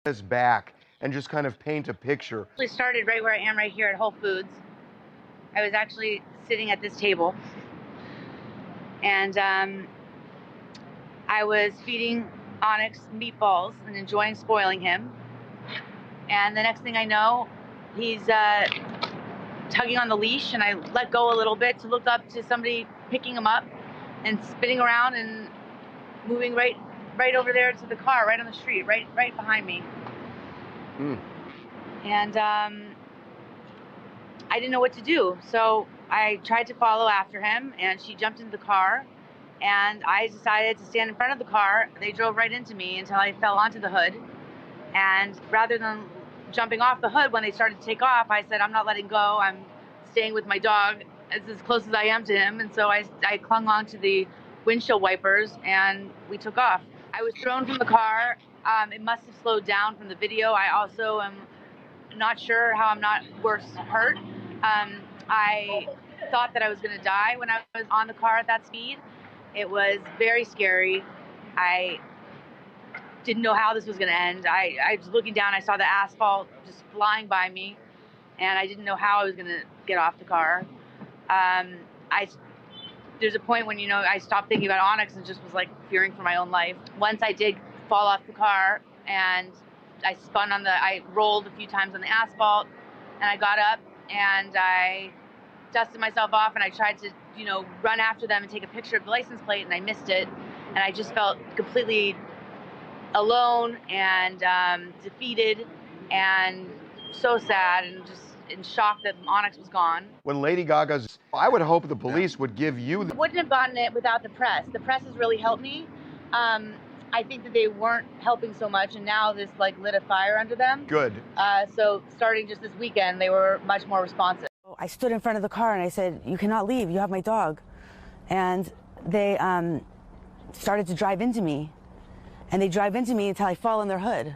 His back and just kind of paint a picture. We started right where I am right here at Whole Foods. I was actually sitting at this table, and I was feeding Onyx meatballs and enjoying spoiling him. And the next thing I know, he's tugging on the leash, and I let go a little bit to look up to somebody picking him up and spinning around and moving right over there to the car, right on the street, right behind me. And I didn't know what to do, so I tried to follow after him, and she jumped into the car, and I decided to stand in front of the car. They drove right into me until I fell onto the hood, and rather than jumping off the hood when they started to take off, I said, I'm not letting go. I'm staying with my dog as close as I am to him, and so I clung on to the windshield wipers, and we took off. I was thrown from the car. It must have slowed down from the video. I also am not sure how I'm not worse hurt. I thought that I was going to die when I was on the car at that speed. It was very scary. I didn't know how this was going to end. I was looking down, I saw the asphalt just flying by me, and I didn't know how I was going to get off the car. There's a point when, I stopped thinking about Onyx and just was like fearing for my own life. Once I did fall off the car, and I rolled a few times on the asphalt, and I got up and I dusted myself off, and I tried to, run after them and take a picture of the license plate, and I missed it. And I just felt completely alone and defeated and so sad and just in shock that Onyx was gone. When Lady Gaga's, I would hope the police would give you I wouldn't have gotten it without the press. The press has really helped me. I think that they weren't helping so much, and now this lit a fire under them. Good. So starting just this weekend, they were much more responsive. I stood in front of the car and I said, you cannot leave, you have my dog. And they started to drive into me. And they drive into me until I fall in their hood.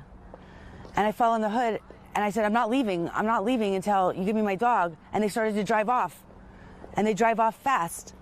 And I fall in the hood, and I said, I'm not leaving until you give me my dog. And they started to drive off. And they drive off fast.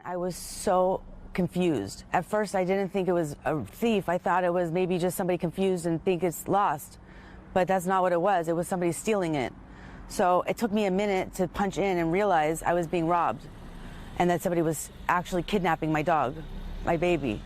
I was so confused. At first, I didn't think it was a thief. I thought it was maybe just somebody confused and think it's lost. But that's not what it was. It was somebody stealing it. So it took me a minute to punch in and realize I was being robbed and that somebody was actually kidnapping my dog, my baby.